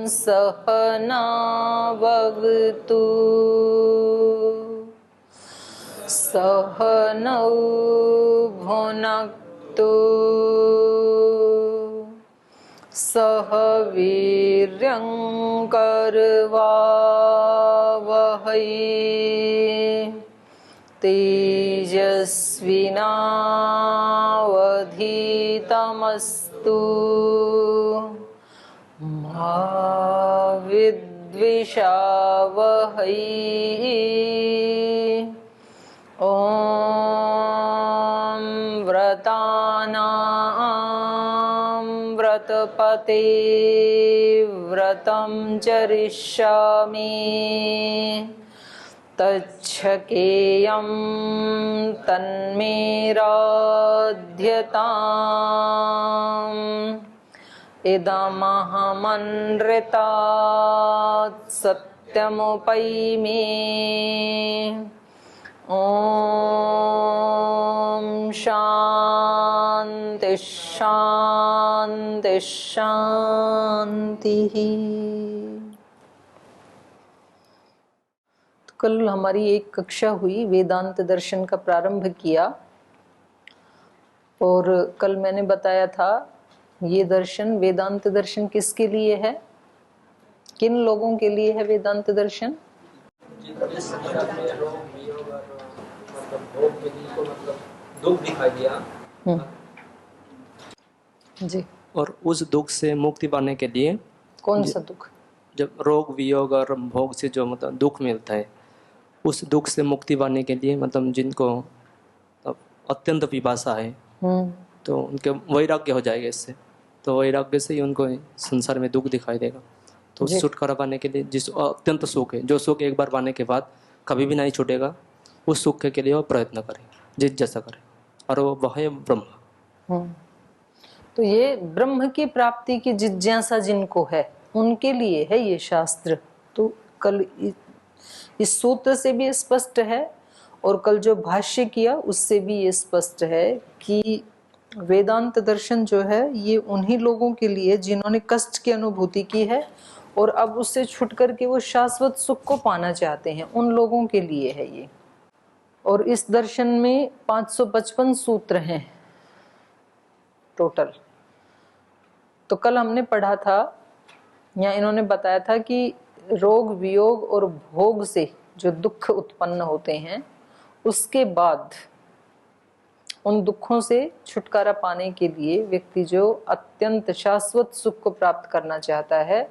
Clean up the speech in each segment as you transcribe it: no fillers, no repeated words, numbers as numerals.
सहनाववतु सहनौ भुनक्तु सह वीर्यं करवावहै तेजस्विनावधीतमस्तु मा विद्विषावहै। ॐ व्रतानां व्रतपते व्रतं चरिष्यामि तच्छकेयं तन्मे राध्यताम् इदमहमनृतात् सत्यमुपैमि। ॐ शान्ति शान्ति शान्तिः। कल हमारी एक कक्षा हुई, वेदांत दर्शन का प्रारंभ किया और कल मैंने बताया था ये दर्शन, वेदांत दर्शन किसके लिए है, किन लोगों के लिए है वेदांत दर्शन? दुख दिखाई दिया जी, और उस दुख से मुक्ति पाने के लिए। कौन सा दुख? जब रोग वियोग और भोग से जो मतलब दुख मिलता है, उस दुख से मुक्ति पाने के लिए मतलब जिनको अत्यंत पिपासा है तो उनके वैराग्य हो जाएगा इससे, तो वैराग्य से ही उनको संसार में दुख दिखाई देगा। तो छुटकारा पाने के लिए जिस अत्यंत सुख है, जो सुख एक बार पाने के बाद कभी भी नहीं छूटेगा, उस सुख के लिए वो प्रयत्न करें, जिस जैसा करें, और वो है ब्रह्म। तो ये ब्रह्म की प्राप्ति की जिज्ञासा जिनको है उनके लिए है ये शास्त्र। तो कल इस सूत्र से भी स्पष्ट है और कल जो भाष्य किया उससे भी ये स्पष्ट है कि वेदांत दर्शन जो है ये उन्हीं लोगों के लिए जिन्होंने कष्ट की अनुभूति की है और अब उससे छूट करके वो शाश्वत सुख को पाना चाहते हैं, उन लोगों के लिए है ये। और इस दर्शन में 555 सूत्र हैं टोटल। तो कल हमने पढ़ा था या इन्होंने बताया था कि रोग वियोग और भोग से जो दुख उत्पन्न होते हैं उसके बाद उन दुखों से छुटकारा पाने के लिए व्यक्ति जो अत्यंत शाश्वत सुख को प्राप्त करना चाहता है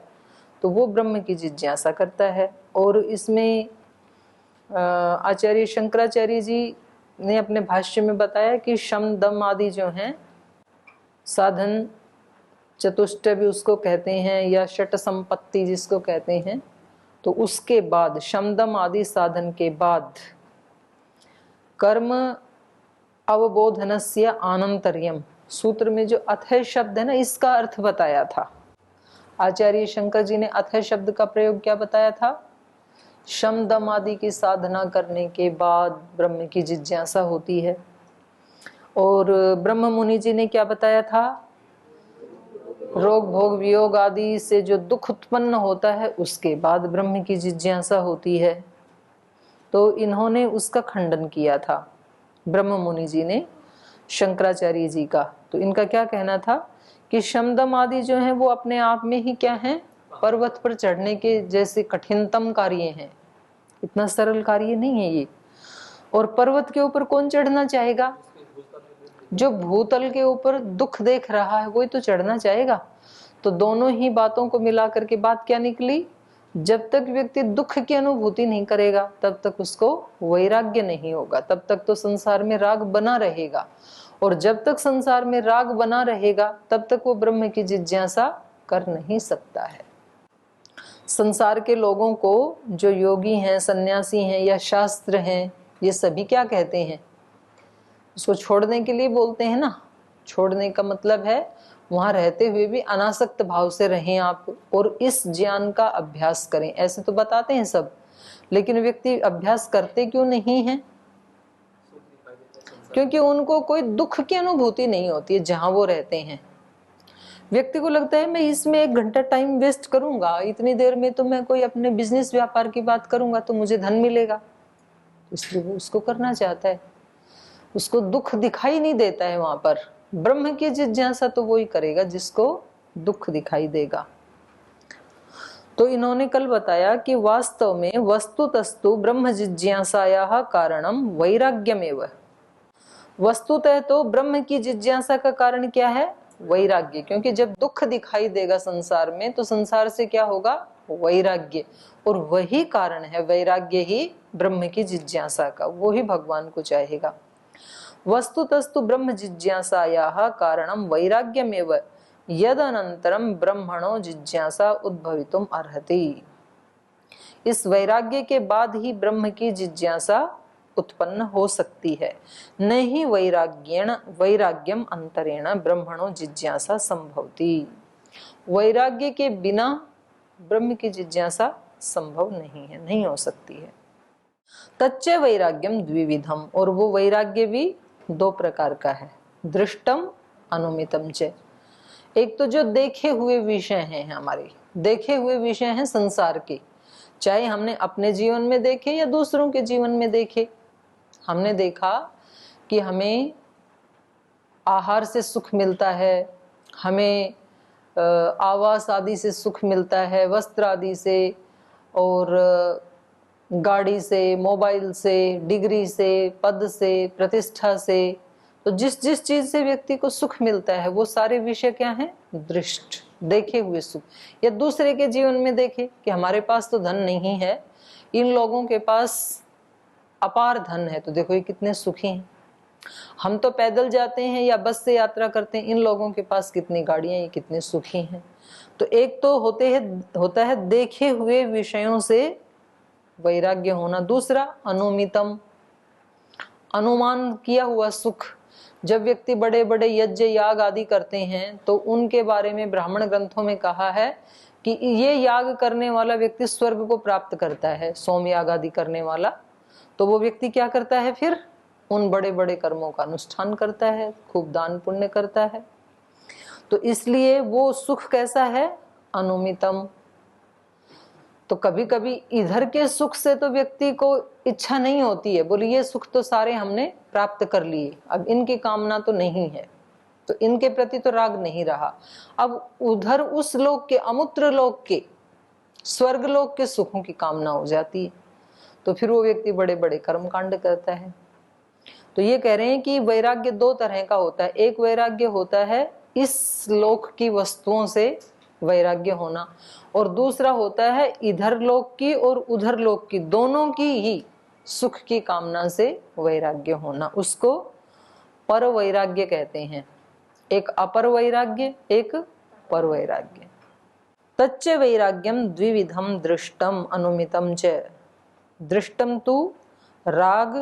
तो वो ब्रह्म की जिज्ञासा करता है। और इसमें आचार्य शंकराचार्य जी ने अपने भाष्य में बताया कि शम दम आदि जो हैं साधन, चतुष्ट भी उसको कहते हैं या षट संपत्ति जिसको कहते हैं, तो उसके बाद शमदम आदि साधन के बाद कर्म अवबोधनस्य आनंतर्यम, सूत्र में जो अथय शब्द है ना, इसका अर्थ बताया था आचार्य शंकर जी ने। अथय शब्द का प्रयोग क्या बताया था? शमदम आदि की साधना करने के बाद ब्रह्म की जिज्ञासा होती है। और ब्रह्म मुनि जी ने क्या बताया था? रोग भोग वियोग आदि से जो दुख उत्पन्न होता है उसके बाद ब्रह्म की जिज्ञासा होती है। तो इन्होंने उसका खंडन किया था ब्रह्म मुनि जी ने शंकराचार्य जी का। तो इनका क्या कहना था कि शमदम आदि जो हैं वो अपने आप में ही क्या हैं? पर्वत पर चढ़ने के जैसे कठिनतम कार्य हैं, इतना सरल कार्य नहीं है ये। और पर्वत के ऊपर कौन चढ़ना चाहेगा? जो भूतल के ऊपर दुख देख रहा है वही तो चढ़ना चाहेगा। तो दोनों ही बातों को मिला करके बात क्या निकली? जब तक व्यक्ति दुख की अनुभूति नहीं करेगा तब तक उसको वैराग्य नहीं होगा, तब तक तो संसार में राग बना रहेगा। और जब तक संसार में राग बना रहेगा तब तक वो ब्रह्म की जिज्ञासा कर नहीं सकता है। संसार के लोगों को जो योगी हैं, सन्यासी हैं या शास्त्र हैं, ये सभी क्या कहते हैं? उसको छोड़ने के लिए बोलते हैं ना। छोड़ने का मतलब है वहां रहते हुए भी अनासक्त भाव से रहें आप और इस ज्ञान का अभ्यास करें, ऐसे तो बताते हैं सब। लेकिन व्यक्ति अभ्यास करते क्यों नहीं है? क्योंकि उनको कोई दुख की अनुभूति नहीं होती है जहां वो रहते हैं। व्यक्ति को लगता है मैं इसमें 1 घंटा टाइम वेस्ट करूंगा, इतनी देर में तो मैं कोई अपने बिजनेस व्यापार की बात करूंगा तो मुझे धन मिलेगा, इसलिए वो उसको करना चाहता है। उसको दुख दिखाई नहीं देता है वहां पर। ब्रह्म की जिज्ञासा तो वही करेगा जिसको दुख दिखाई देगा। तो इन्होंने कल बताया कि वास्तव में वस्तुतस्तु ब्रह्म जिज्ञासायाः कारणम वैराग्यमेव। वस्तुतः तो ब्रह्म की जिज्ञासा का कारण क्या है? वैराग्य। क्योंकि जब दुख दिखाई देगा संसार में तो संसार से क्या होगा? वैराग्य। और वही कारण है, वैराग्य ही ब्रह्म की जिज्ञासा का, वो ही भगवान को चाहेगा। वस्तुतस्तु ब्रह्म जिज्ञासायाः कारणम वैराग्यमेव यदनंतरम ब्रह्मणो जिज्ञासा उद्भवितुम अर्हति। इस वैराग्य के बाद ही ब्रह्म की जिज्ञासा उत्पन्न हो सकती है। नहीं वैराग्यम अंतरेण ब्रह्मणो जिज्ञासा संभवती। वैराग्य के बिना ब्रह्म की जिज्ञासा संभव नहीं है, नहीं हो सकती है। तच्च वैराग्यम द्विविधम, और वो वैराग्य भी 2 प्रकार का है। दृष्टम अनुमितम च। एक तो जो देखे हुए विषय हैं, हमारे देखे हुए विषय हैं संसार के, चाहे हमने अपने जीवन में देखे या दूसरों के जीवन में देखे। हमने देखा कि हमें आहार से सुख मिलता है, हमें आवास आदि से सुख मिलता है, वस्त्र आदि से, और गाड़ी से, मोबाइल से, डिग्री से, पद से, प्रतिष्ठा से। तो जिस जिस चीज से व्यक्ति को सुख मिलता है वो सारे विषय क्या हैं? दृष्ट, देखे हुए सुख। या दूसरे के जीवन में देखे कि हमारे पास तो धन नहीं है, इन लोगों के पास अपार धन है, तो देखो ये कितने सुखी हैं। हम तो पैदल जाते हैं या बस से यात्रा करते हैं, इन लोगों के पास कितनी गाड़ियां, ये कितने सुखी हैं। तो एक तो होता है देखे हुए विषयों से वैराग्य होना। दूसरा अनुमितम, अनुमान किया हुआ सुख। जब व्यक्ति बड़े बड़े यज्ञ याग आदि करते हैं तो उनके बारे में ब्राह्मण ग्रंथों में कहा है कि ये याग करने वाला व्यक्ति स्वर्ग को प्राप्त करता है, सोम याग आदि करने वाला। तो वो व्यक्ति क्या करता है? फिर उन बड़े बड़े कर्मों का अनुष्ठान करता है, खूब दान पुण्य करता है। तो इसलिए वो सुख कैसा है? अनुमितम। तो कभी कभी इधर के सुख से तो व्यक्ति को इच्छा नहीं होती है, बोले ये सुख तो सारे हमने प्राप्त कर लिए, अब इनकी कामना तो नहीं है, तो इनके प्रति तो राग नहीं रहा। अब उधर उस लोक के, अमूत्र लोक के, स्वर्ग लोक के सुखों की कामना हो जाती है, तो फिर वो व्यक्ति बड़े बड़े कर्म कांड करता है। तो ये कह रहे हैं कि वैराग्य 2 तरह का होता है। एक वैराग्य होता है इस लोक की वस्तुओं से वैराग्य होना, और दूसरा होता है इधर लोक की और उधर लोक की, दोनों की ही सुख की कामना से वैराग्य होना। उसको पर वैराग्य कहते हैं। एक अपर वैराग्य, एक पर वैराग्य। तच्च वैराग्यम द्विविधम दृष्टम अनुमितम च। दृष्टम तु राग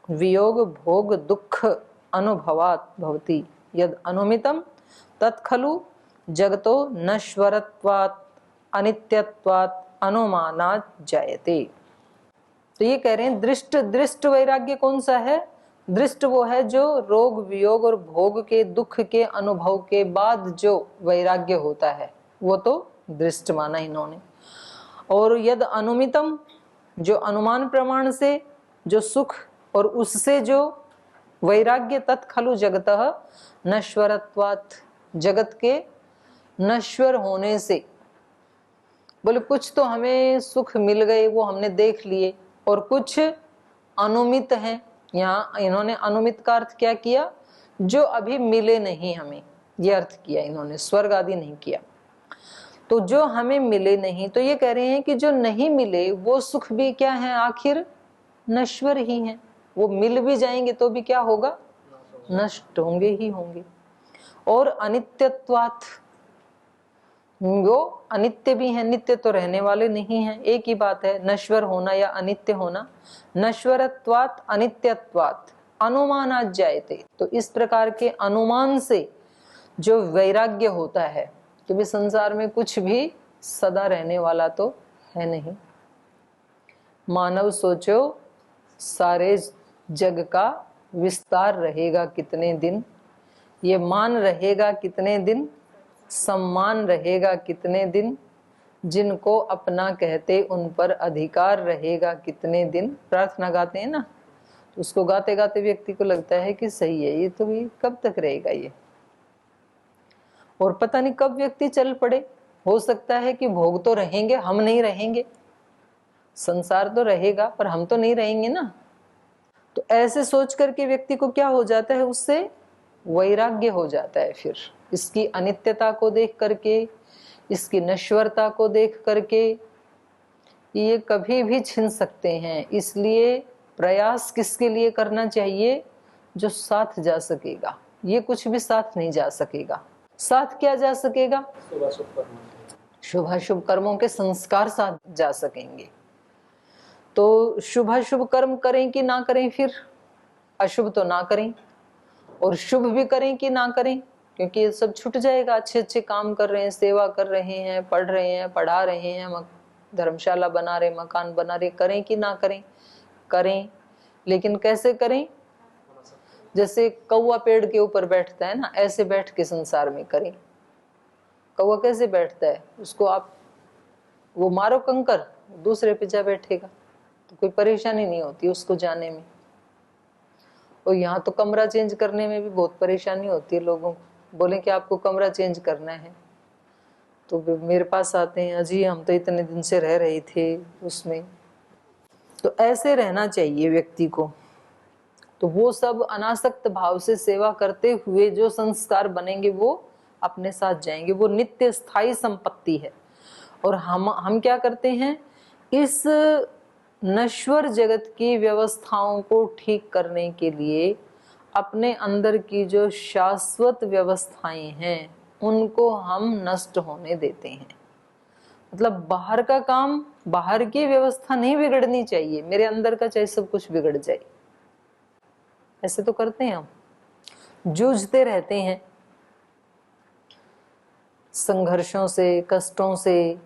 वियोग भोग दुख अनुभवात् भवति, यद अनुमितम तत्खलु जगतो नश्वरत्वात् अनित्यत्वात् अनुमानात् जायते। तो ये कह रहे हैं दृष्ट वैराग्य कौन सा है? दृष्ट वो है जो रोग वियोग और भोग के दुख के अनुभव के बाद जो वैराग्य होता है, वो तो दृष्ट माना इन्होंने। और यद अनुमितम, जो अनुमान प्रमाण से जो सुख और उससे जो वैराग्य, तत्खलु जगतः नश्वरत्वात्, जगत के नश्वर होने से। बोले कुछ तो हमें सुख मिल गए, वो हमने देख लिए, और कुछ अनुमित हैं। यहाँ इन्होंने अनुमित का अर्थ क्या किया? जो अभी मिले नहीं हमें, ये अर्थ किया इन्होंने, स्वर्ग आदि नहीं किया। तो जो हमें मिले नहीं, तो ये कह रहे हैं कि जो नहीं मिले वो सुख भी क्या है? आखिर नश्वर ही हैं। वो मिल भी जाएंगे तो भी क्या होगा? नष्ट होंगे ही होंगे। और अनित्यत्वात्, वो अनित्य भी हैं, नित्य तो रहने वाले नहीं हैं। एक ही बात है, नश्वर होना या अनित्य होना। नश्वरत्वात् अनित्यत्वात् अनुमानात् जायते। तो इस प्रकार के अनुमान से जो वैराग्य होता है कि भी संसार में कुछ भी सदा रहने वाला तो है नहीं। मानव सोचो सारे जग का विस्तार रहेगा कितने दिन, ये मान रहेगा कितने दिन, सम्मान रहेगा कितने दिन, जिनको अपना कहते उन पर अधिकार रहेगा कितने दिन। प्रार्थना गाते हैं ना, तो उसको गाते गाते व्यक्ति को लगता है कि सही है, ये तो भी कब तक रहेगा ये, और पता नहीं कब व्यक्ति चल पड़े। हो सकता है कि भोग तो रहेंगे, हम नहीं रहेंगे, संसार तो रहेगा पर हम तो नहीं रहेंगे ना। तो ऐसे सोच करके व्यक्ति को क्या हो जाता है, उससे वैराग्य हो जाता है। फिर इसकी अनित्यता को देख करके, इसकी नश्वरता को देख करके ये कभी भी छिन सकते हैं। इसलिए प्रयास किसके लिए करना चाहिए, जो साथ जा सकेगा। ये कुछ भी साथ नहीं जा सकेगा। साथ क्या जा सकेगा, शुभाशुभ कर्मों के संस्कार साथ जा सकेंगे। तो शुभाशुभ कर्म करें कि ना करें, फिर अशुभ तो ना करें, और शुभ भी करें कि ना करें, क्योंकि ये सब छूट जाएगा। अच्छे अच्छे काम कर रहे हैं, सेवा कर रहे हैं, पढ़ रहे हैं, पढ़ा रहे हैं, धर्मशाला बना रहे, मकान बना रहे, करें कि ना करें, करें। लेकिन कैसे करें, जैसे कौवा पेड़ के ऊपर बैठता है ना, ऐसे बैठ के संसार में करें। कौवा कैसे बैठता है, उसको आप वो मारो कंकर, दूसरे पे जा बैठेगा, तो कोई परेशानी नहीं होती उसको जाने में। और यहाँ तो कमरा चेंज करने में भी बहुत परेशानी होती है लोगों को। बोले कि आपको कमरा चेंज करना है, तो मेरे पास आते हैं, अजी हम तो इतने दिन से रह रहे थे उसमें। तो ऐसे रहना चाहिए व्यक्ति को। तो वो सब अनासक्त भाव से सेवा करते हुए जो संस्कार बनेंगे वो अपने साथ जाएंगे। वो नित्य स्थायी संपत्ति है। और हम क्या करते हैं, इस नश्वर जगत की व्यवस्थाओं को ठीक करने के लिए अपने अंदर की जो शाश्वत व्यवस्थाएं हैं उनको हम नष्ट होने देते हैं। मतलब बाहर का काम, बाहर की व्यवस्था नहीं बिगड़नी चाहिए, मेरे अंदर का चाहे सब कुछ बिगड़ जाए। ऐसे तो करते हैं हम, जूझते रहते हैं संघर्षों से, कष्टों से।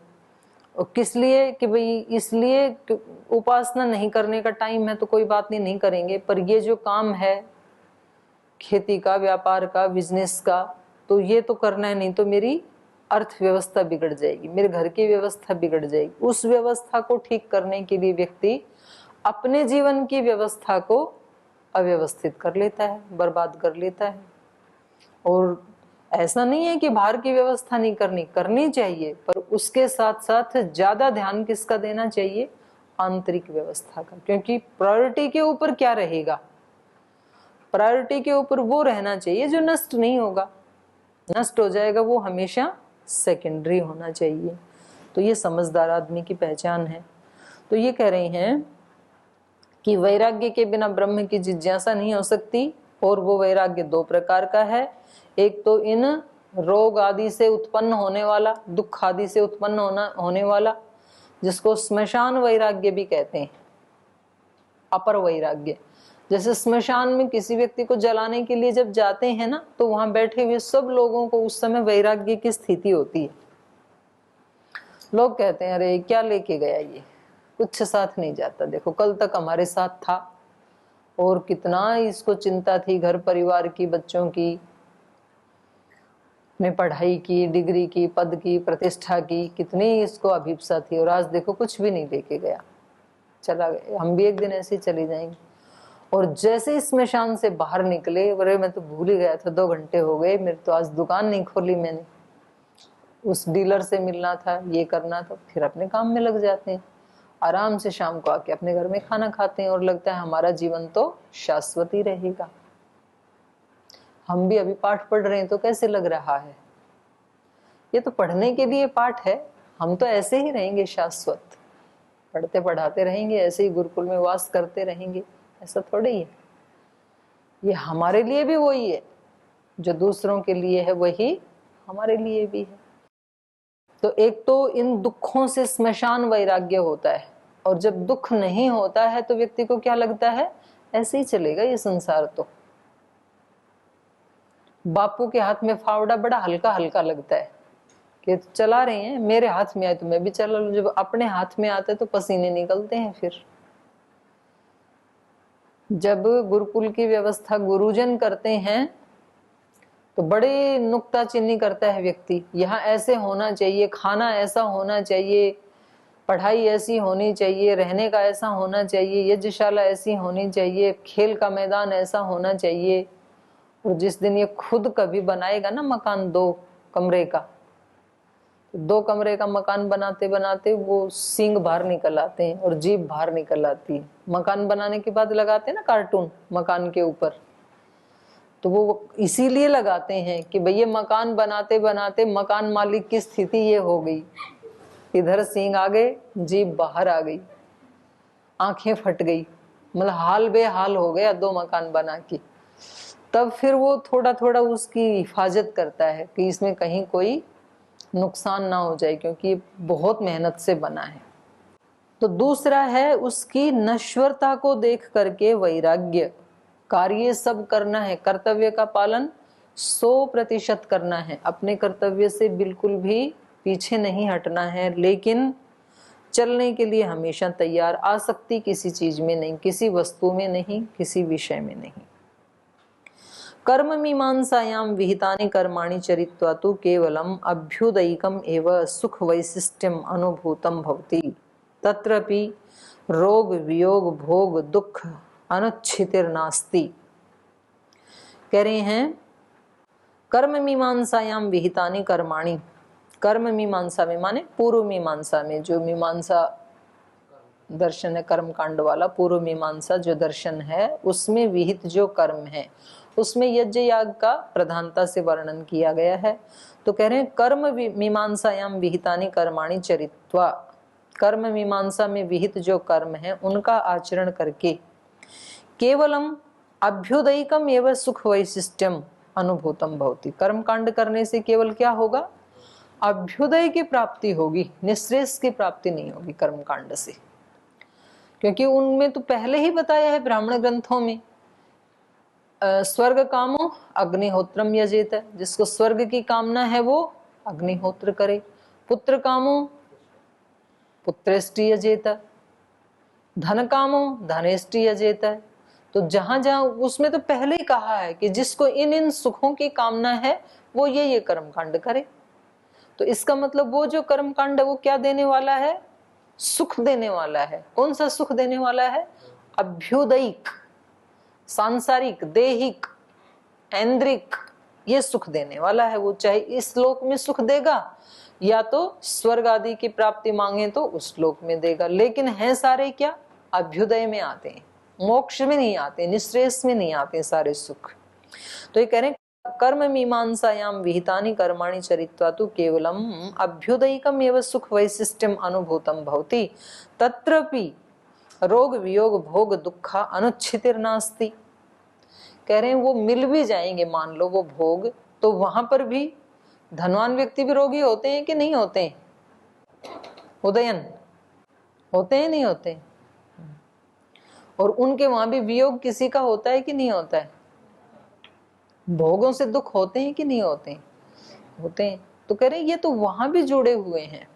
और किस लिए, कि भाई इसलिए उपासना नहीं करने का टाइम है तो कोई बात नहीं, नहीं करेंगे, पर ये जो काम है खेती का, व्यापार का, बिजनेस का, तो ये तो करना है, नहीं तो मेरी अर्थव्यवस्था बिगड़ जाएगी, मेरे घर की व्यवस्था बिगड़ जाएगी। उस व्यवस्था को ठीक करने के लिए व्यक्ति अपने जीवन की व्यवस्था को अव्यवस्थित कर लेता है, बर्बाद कर लेता है। और ऐसा नहीं है कि बाहर की व्यवस्था नहीं करनी चाहिए, पर उसके साथ साथ ज्यादा ध्यान किसका देना चाहिए, आंतरिक व्यवस्था का। क्योंकि प्रायोरिटी के ऊपर क्या रहेगा, प्रायोरिटी के ऊपर वो रहना चाहिए जो नष्ट नहीं होगा। नष्ट हो जाएगा वो हमेशा सेकेंडरी होना चाहिए। तो ये समझदार आदमी की पहचान है। तो ये कह रहे हैं कि वैराग्य के बिना ब्रह्म की जिज्ञासा नहीं हो सकती। और वो वैराग्य दो प्रकार का है, एक तो इन रोग आदि से उत्पन्न होने वाला, दुख आदि से उत्पन्न होने वाला, जिसको स्मशान वैराग्य भी कहते हैं, अपर वैराग्य। जैसे स्मशान में किसी व्यक्ति को जलाने के लिए जब जाते हैं ना, तो वहां बैठे हुए सब लोगों को उस समय वैराग्य की स्थिति होती है। लोग कहते हैं अरे क्या लेके गया ये, कुछ साथ नहीं जाता, देखो कल तक हमारे साथ था और कितना इसको चिंता थी घर परिवार की, बच्चों की, ने पढ़ाई की, डिग्री की, पद की, प्रतिष्ठा की, कितनी इसको अभिप्सा थी, और आज देखो कुछ भी नहीं लेके गया, चला गया। हम भी एक दिन ऐसे ही चले जाएंगे। और जैसे ही स्मशान से बाहर निकले, अरे मैं तो भूल ही गया था, 2 घंटे हो गए, मेरे तो आज दुकान नहीं खोली मैंने, उस डीलर से मिलना था, ये करना था, फिर अपने काम में लग जाते हैं। आराम से शाम को आके अपने घर में खाना खाते हैं और लगता है हमारा जीवन तो शाश्वत ही रहेगा। हम भी अभी पाठ पढ़ रहे हैं तो कैसे लग रहा है, ये तो पढ़ने के लिए पाठ है, हम तो ऐसे ही रहेंगे शाश्वत, पढ़ते पढ़ाते रहेंगे, ऐसे ही गुरुकुल में वास करते रहेंगे, ऐसा थोड़ी है। ये हमारे लिए भी वही है, जो दूसरों के लिए है वही हमारे लिए भी है। तो एक तो इन दुखों से स्मशान वैराग्य होता है, और जब दुख नहीं होता है तो व्यक्ति को क्या लगता है, ऐसे ही चलेगा ये संसार। तो बापू के हाथ में फावड़ा बड़ा हल्का हल्का लगता है कि चला रहे हैं, मेरे हाथ में आए तो मैं भी चला लूं। जब अपने हाथ में आता है तो पसीने निकलते हैं। फिर जब गुरुकुल की व्यवस्था गुरुजन करते हैं तो बड़ी नुक्ताचीनी करता है व्यक्ति, यहाँ ऐसे होना चाहिए, खाना ऐसा होना चाहिए, पढ़ाई ऐसी होनी चाहिए, रहने का ऐसा होना चाहिए, यज्ञशाला ऐसी होनी चाहिए, खेल का मैदान ऐसा होना चाहिए। और जिस दिन ये खुद कभी बनाएगा ना मकान 2 कमरे का, 2 कमरे का मकान बनाते बनाते वो सींग बाहर निकल आते हैं और जीभ बाहर निकल आती है। मकान बनाने के बाद लगाते हैं ना कार्टून मकान के ऊपर, तो वो इसीलिए लगाते हैं कि भैया मकान बनाते बनाते मकान मालिक की स्थिति ये हो गई, इधर सींग आ गए, जीभ बाहर आ गई, आंखें फट गई, मतलब हाल बेहाल हो गया 2 मकान बना के। तब फिर वो थोड़ा थोड़ा उसकी हिफाजत करता है कि इसमें कहीं कोई नुकसान ना हो जाए, क्योंकि ये बहुत मेहनत से बना है। तो दूसरा है उसकी नश्वरता को देख करके वैराग्य। कार्य सब करना है, कर्तव्य का पालन 100% करना है, अपने कर्तव्य से बिल्कुल भी पीछे नहीं हटना है, लेकिन चलने के लिए हमेशा तैयार, आसक्ति किसी चीज में नहीं, किसी वस्तु में नहीं, किसी विषय में नहीं। कर्म मीमांसायाम विहितानि कर्माणि चरित्वा तु केवलम अभ्युदयिकम एव सुख वैशिष्ट्यम अनुभूतम भवति तत्रपि रोग वियोग भोग दुख अनुच्छितिर्नास्ति। कह रहे हैं कर्म मीमांसायाम विहितानि कर्माणि, कर्म मीमांसा में माने पूर्व मीमांसा में, जो मीमांसा दर्शन है कर्म कांड वाला, पूर्व मीमांसा जो दर्शन है उसमें विहित जो कर्म है उसमें यज्ञ याग का प्रधानता से वर्णन किया गया है। तो कह रहे हैं कर्म मीमांसायाम विहितानि कर्माणि चरित्वा, कर्म मीमांसा में विहित जो कर्म है उनका आचरण करके केवलम अभ्युदयिकम एवं सुख वैशिष्ट्यम अनुभूतम भवति। कर्म कांड करने से केवल क्या होगा, अभ्युदय की प्राप्ति होगी, निःश्रेयस की प्राप्ति नहीं होगी कर्म कांड से, क्योंकि उनमें तो पहले ही बताया है ब्राह्मण ग्रंथों में, स्वर्ग कामो अग्निहोत्रम यजेत, जिसको स्वर्ग की कामना है वो अग्निहोत्र करे, पुत्र कामो पुत्रेष्टि यजेत, धन कामो धनेष्टि यजेत। तो जहां जहां उसमें तो पहले ही कहा है कि जिसको इन इन सुखों की कामना है वो ये कर्म कांड करे। तो इसका मतलब वो जो कर्म कांड है वो क्या देने वाला है, सुख देने वाला है। कौन सा सुख देने वाला है, अभ्युदयिक, सांसारिक, देहिक, ऐन्द्रिक, ये सुख देने वाला है। वो चाहे इस लोक में सुख देगा या तो स्वर्ग आदि की प्राप्ति मांगे तो उस लोक में देगा, लेकिन है सारे क्या, अभ्युदय में आते हैं, मोक्ष में नहीं आते, निःश्रेयस में नहीं आते सारे सुख। तो ये कह रहे हैं कर्म मीमांसायाम विहितानि कर्माणि चरित्वा तु केवलम अभ्युदयिकम एव सुख वैशिष्ट्यम अनुभूतम भवति तत्रपि रोग वियोग भोग दुखा अनुच्छितिर्नास्ति। कह रहे हैं वो मिल भी जाएंगे, मान लो वो भोग, तो वहां पर भी धनवान व्यक्ति भी रोगी होते हैं कि नहीं होते हैं, उदयन होते हैं नहीं होते हैं? और उनके वहां भी वियोग किसी का होता है कि नहीं होता है, भोगों से दुख होते हैं कि नहीं होते हैं, होते हैं। तो कह रहे हैं ये तो वहां भी जुड़े हुए हैं,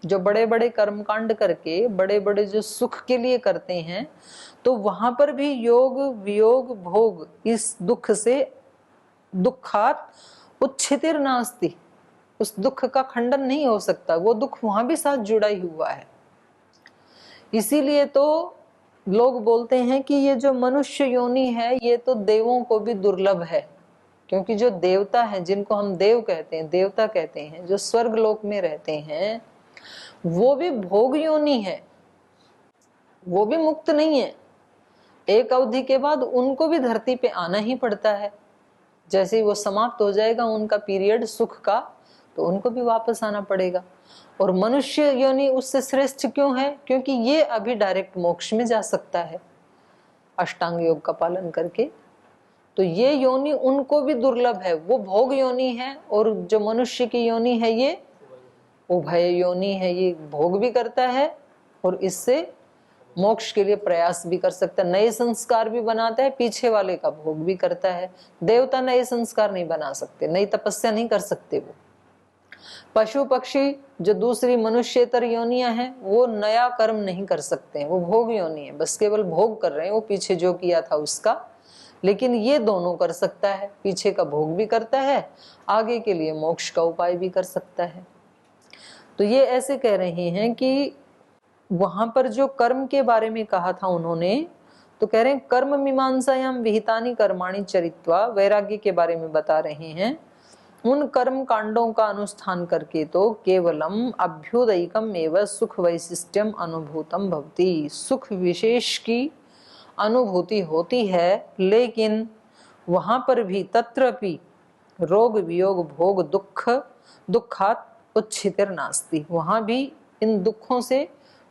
जो बड़े बड़े कर्मकांड करके बड़े बड़े जो सुख के लिए करते हैं, तो वहां पर भी योग वियोग भोग इस दुख से दुखात उच्छितिर नास्ति, उस दुख का खंडन नहीं हो सकता, वो दुख वहां भी साथ जुड़ा ही हुआ है। इसीलिए तो लोग बोलते हैं कि ये जो मनुष्य योनि है ये तो देवों को भी दुर्लभ है, क्योंकि जो देवता है, जिनको हम देव कहते हैं, देवता कहते हैं, जो स्वर्ग लोक में रहते हैं, वो भी भोग योनि है, वो भी मुक्त नहीं है। एक अवधि के बाद उनको भी धरती पे आना ही पड़ता है, जैसे ही वो समाप्त हो जाएगा उनका पीरियड सुख का, तो उनको भी वापस आना पड़ेगा। और मनुष्य योनि उससे श्रेष्ठ क्यों है, क्योंकि ये अभी डायरेक्ट मोक्ष में जा सकता है अष्टांग योग का पालन करके। तो ये योनि उनको भी दुर्लभ है, वो भोग योनि है, और जो मनुष्य की योनि है ये उभय योनि है, ये भोग भी करता है और इससे मोक्ष के लिए प्रयास भी कर सकता है, नए संस्कार भी बनाता है, पीछे वाले का भोग भी करता है। देवता नए संस्कार नहीं बना सकते, नई तपस्या नहीं कर सकते। वो पशु पक्षी जो दूसरी मनुष्येतर योनियां हैं वो नया कर्म नहीं कर सकते हैं, वो भोग योनि है, बस केवल भोग कर रहे हैं, वो पीछे जो किया था उसका लेकिन ये दोनों कर सकता है, पीछे का भोग भी करता है, आगे के लिए मोक्ष का उपाय भी कर सकता है। तो ये ऐसे कह रहे हैं कि वहां पर जो कर्म के बारे में कहा था उन्होंने, तो कह रहे हैं कर्म मीमांसायाम विहितानि कर्माणि चरित्वा, वैराग्य के बारे में बता रहे हैं। उन कर्म कांडों का अनुष्ठान करके तो केवलम अभ्युदयिकम एवं सुख वैशिष्ट्यम अनुभूतम भवति, सुख विशेष की अनुभूति होती है, लेकिन वहां पर भी तत्रपि रोग वियोग भोग दुख दुखात उच्छितिर नास्ति, वहां भी इन दुखों से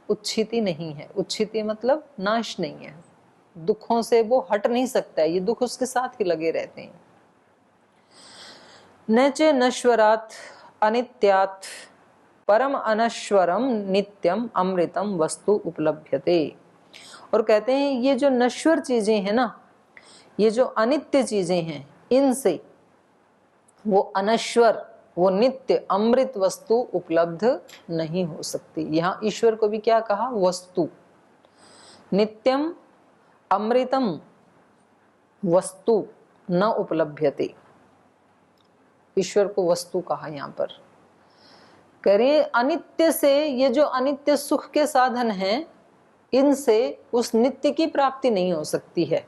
उच्छिति नहीं है। उच्छिति मतलब नाश नहीं है, दुखों से वो हट नहीं सकता है, ये दुख उसके साथ ही लगे रहते हैं। नचे नश्वरात अनित्यात परम अनश्वरम नित्यम अमृतम वस्तु उपलभ्यते। और कहते हैं ये जो नश्वर चीजें हैं ना, ये जो अनित्य चीजें हैं, इनसे वो अनश्वर, वो नित्य अमृत वस्तु उपलब्ध नहीं हो सकती। यहाँ ईश्वर को भी क्या कहा? वस्तु। नित्यम अमृतम वस्तु न उपलभ्यते, ईश्वर को वस्तु कहा। यहाँ पर कह रहे अनित्य से, ये जो अनित्य सुख के साधन हैं, इनसे उस नित्य की प्राप्ति नहीं हो सकती है।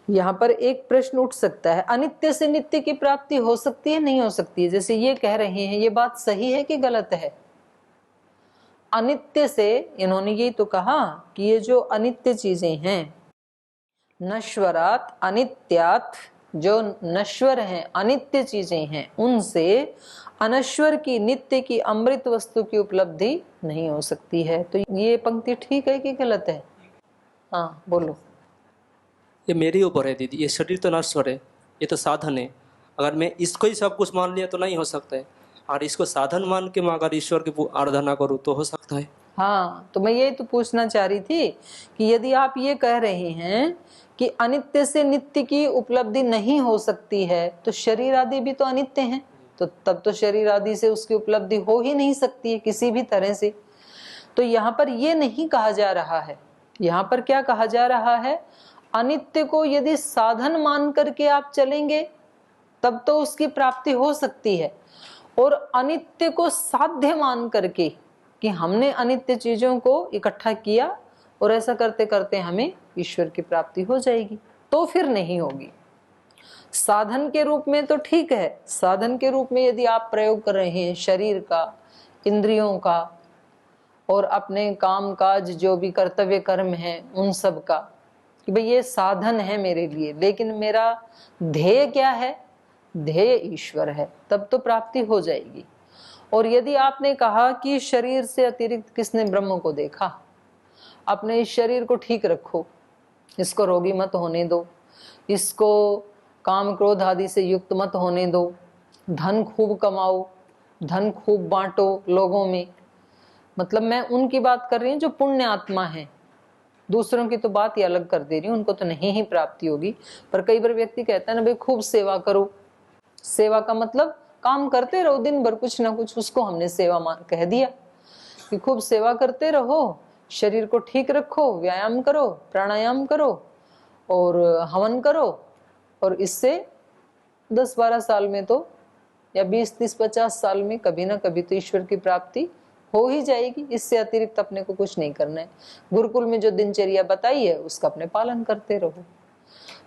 यहाँ पर एक प्रश्न उठ सकता है, अनित्य से नित्य की प्राप्ति हो सकती है, नहीं हो सकती है? जैसे ये कह रहे हैं, ये बात सही है कि गलत है? अनित्य से इन्होंने यही तो कहा कि ये जो अनित्य चीजें हैं, नश्वरात अनित्यात, जो नश्वर हैं, अनित्य चीजें हैं, उनसे अनश्वर की, नित्य की, अमृत वस्तु की उपलब्धि नहीं हो सकती है। तो ये पंक्ति ठीक है कि गलत है? हाँ बोलो। ये मेरे ऊपर है दीदी, ये शरीर तो नश्वर है, ये तो साधन है। अगर मैं इसको ही सब कुछ मान लिया तो नहीं हो सकता है, और इसको साधन मान के मैं अगर ईश्वर की आराधना करूँ तो हो सकता है। हाँ, तो मैं यही तो पूछना चाह रही थी कि यदि आप ये कह रहे हैं कि अनित्य से नित्य की उपलब्धि नहीं हो सकती है, तो शरीर आदि भी तो अनित्य हैं, तो तब तो शरीर आदि से उसकी उपलब्धि हो ही नहीं सकती है किसी भी तरह से। तो यहाँ पर ये नहीं कहा जा रहा है। यहाँ पर क्या कहा जा रहा है? अनित्य को यदि साधन मान करके आप चलेंगे तब तो उसकी प्राप्ति हो सकती है, और अनित्य को साध्य मान करके कि हमने अनित्य चीजों को इकट्ठा किया और ऐसा करते करते हमें ईश्वर की प्राप्ति हो जाएगी, तो फिर नहीं होगी। साधन के रूप में तो ठीक है, साधन के रूप में यदि आप प्रयोग कर रहे हैं शरीर का, इंद्रियों का और अपने काम काज जो भी कर्तव्य कर्म है उन सब का, कि भाई ये साधन है मेरे लिए, लेकिन मेरा ध्येय क्या है? ध्येय ईश्वर है, तब तो प्राप्ति हो जाएगी। और यदि आपने कहा कि शरीर से अतिरिक्त किसने ब्रह्म को देखा, अपने इस शरीर को ठीक रखो, इसको रोगी मत होने दो, इसको काम क्रोध आदि से युक्त मत होने दो, धन खूब कमाओ, धन खूब बांटो लोगों में। मतलब मैं उनकी बात कर रही हूँ जो पुण्य आत्मा है, दूसरों की तो बात ही अलग कर दे रही हूँ, उनको तो नहीं ही प्राप्ति होगी। पर कई बार व्यक्ति कहता है ना भाई खूब सेवा करो। सेवा का मतलब काम करते रहो दिन भर कुछ ना कुछ, उसको हमने सेवा मान कह दिया कि खूब सेवा करते रहो, शरीर को ठीक रखो, व्यायाम करो, प्राणायाम करो और हवन करो, और इससे 10-12 साल में तो, या 20-30-50 साल में कभी ना कभी तो ईश्वर की प्राप्ति हो ही जाएगी। इससे अतिरिक्त अपने को कुछ नहीं करना है। गुरुकुल में जो दिनचर्या बताई है उसका अपने पालन करते रहो।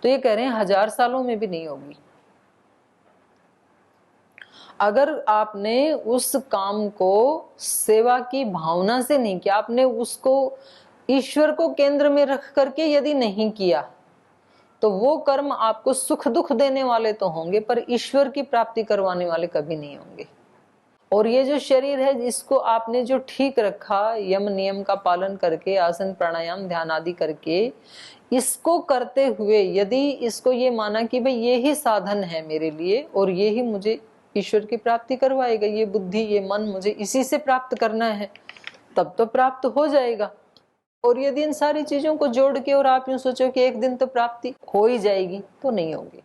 तो ये कह रहे हैं 1000 सालों में भी नहीं होगी। अगर आपने उस काम को सेवा की भावना से नहीं किया, आपने उसको ईश्वर को केंद्र में रख करके यदि नहीं किया, तो वो कर्म आपको सुख दुख देने वाले तो होंगे, पर ईश्वर की प्राप्ति करवाने वाले कभी नहीं होंगे। और ये जो शरीर है, इसको आपने जो ठीक रखा, यम नियम का पालन करके, आसन प्राणायाम ध्यान आदि करके, इसको करते हुए यदि इसको ये माना कि भाई ये ही साधन है मेरे लिए और ये ही मुझे ईश्वर की प्राप्ति करवाएगा, ये बुद्धि ये मन मुझे इसी से प्राप्त करना है, तब तो प्राप्त हो जाएगा। और यदि इन सारी चीजों को जोड़ के और आप यूं सोचो कि एक दिन तो प्राप्ति हो ही जाएगी, तो नहीं होगी।